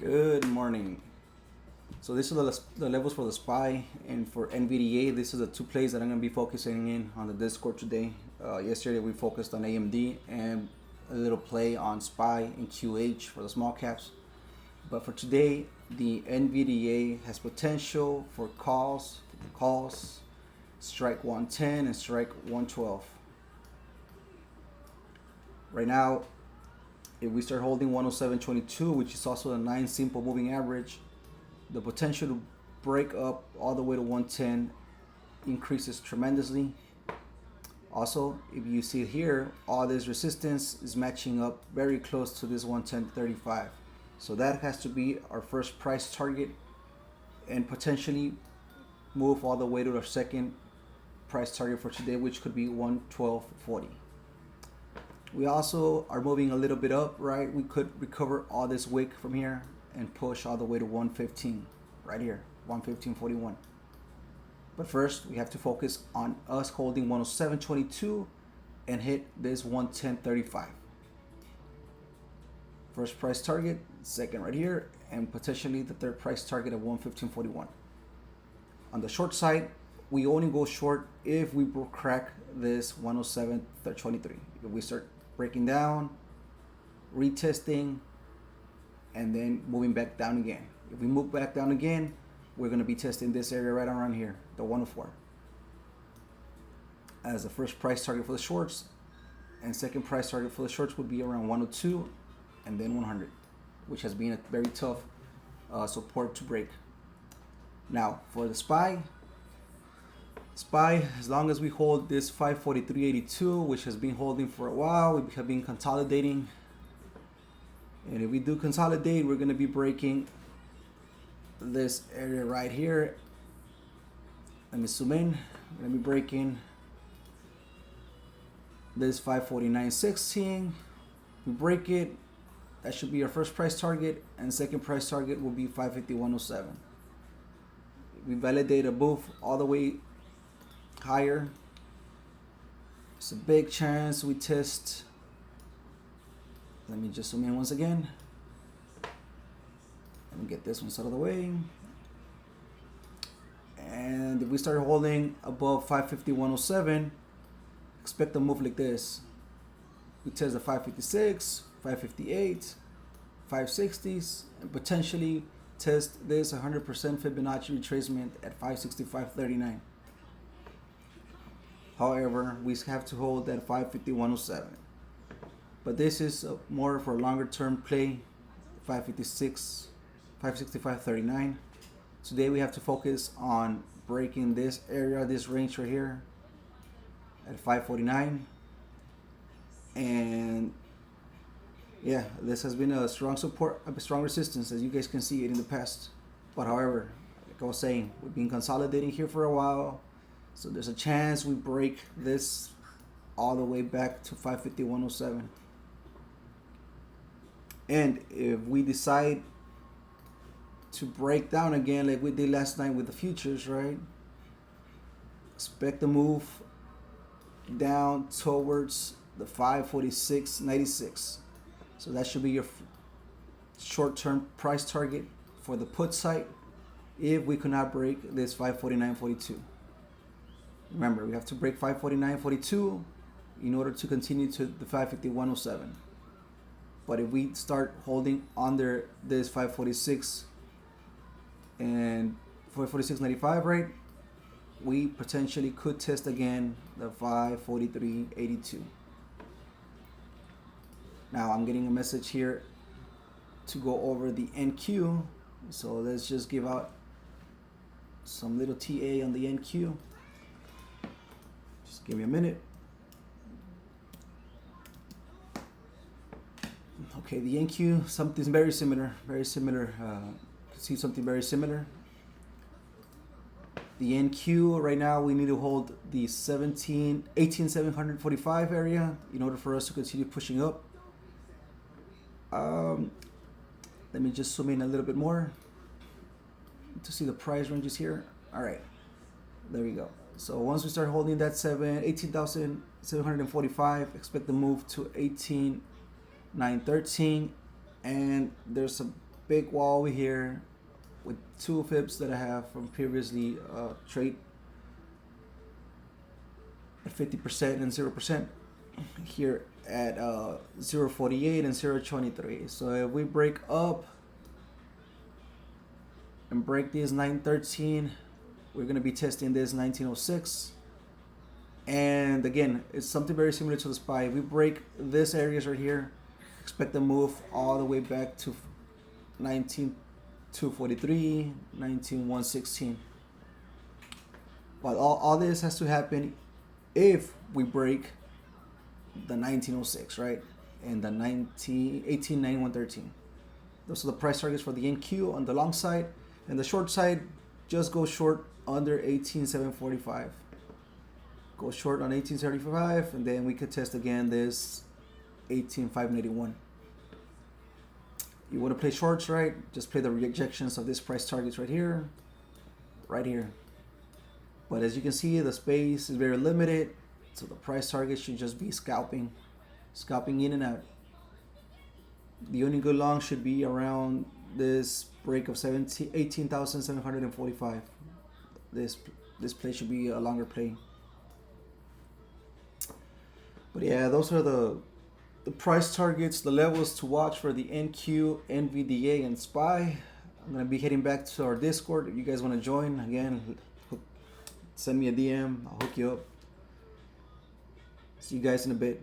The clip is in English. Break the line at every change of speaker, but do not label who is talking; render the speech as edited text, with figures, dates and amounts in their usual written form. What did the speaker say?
Good morning. So these are the levels for the SPY and for NVDA. These are the two plays that I'm going to be focusing in on the Discord today. Yesterday we focused on AMD and a little play on SPY and QH for the small caps. But for today, the NVDA has potential for calls, strike 110 and strike 112. Right now, if we start holding 107.22, which is also a 9 simple moving average, the potential to break up all the way to 110 increases tremendously. Also, if you see here, all this resistance is matching up very close to this 110.35. So that has to be our first price target and potentially move all the way to our second price target for today, which could be 112.40. We also are moving a little bit up, right? We could recover all this wick from here and push all the way to 115, right here, 115.41. But first, we have to focus on us holding 107.22 and hit this 110.35. First price target, second right here, and potentially the third price target of 115.41. On the short side, we only go short if we crack this 107.23. If we start breaking down, retesting, and then moving back down again. If we move back down again, we're going to be testing this area right around here, the 104, as the first price target for the shorts, and second price target for the shorts would be around 102 and then 100, which has been a very tough support to break. Now for the SPY, as long as we hold this 543.82, which has been holding for a while, we have been consolidating. And if we do consolidate, we're going to be breaking this area right here. Let me zoom in. We're going to be breaking this 549.16. We break it, that should be our first price target, and second price target will be 551.07. We validate a move all the way higher. It's a big chance we test. Let me just zoom in once again. Let me get this one out of the way. And if we start holding above 551.07, expect a move like this. We test the 556, 558, 560s, and potentially test this 100% Fibonacci retracement at 565.39. However, we have to hold that 551.07. But this is more for a longer term play, 556, 565.39. Today we have to focus on breaking this area, this range right here at 549. And yeah, this has been a strong support, a strong resistance, as you guys can see it in the past. But however, like I was saying, we've been consolidating here for a while. So there's a chance we break this all the way back to 551.07. And if we decide to break down again like we did last night with the futures, right? Expect a move down towards the 546.96. So that should be your short-term price target for the put side if we could not break this 549.42. Remember, we have to break 549.42 in order to continue to the 551.07. But if we start holding under this 546 and 546.95, right, we potentially could test again the 543.82. Now I'm getting a message here to go over the NQ. So let's just give out some little TA on the NQ. Just give me a minute. Okay, the NQ, something very similar, see something very similar. The NQ right now, we need to hold the 18,745 area in order for us to continue pushing up. Let me just zoom in a little bit more to see the price ranges here. All right, there we go. So once we start holding that 18,745, expect the move to 18,913, and there's a big wall over here with 2 fibs that I have from previously trade at 50% and 0% here at 0.48 and 0.23. So if we break up and break this 913, we're going to be testing this 1906. And again, it's something very similar to the SPY. If we break this areas right here, expect to move all the way back to 19,243, 19,116. But all this has to happen if we break the 1906, right? And the 189113. Those are the price targets for the NQ on the long side. And the short side, just go short under 18,745. Go short on 1875, and then we could test again this 18,581. You want to play shorts, right? Just play the rejections of this price targets right here, right here. But as you can see, the space is very limited, so the price target should just be scalping in and out. The only good long should be around this break of 18,745. This play should be a longer play. But yeah, those are the price targets, the levels to watch for the NQ, NVDA, and SPY. I'm going to be heading back to our Discord. If you guys want to join, again, send me a DM. I'll hook you up. See you guys in a bit.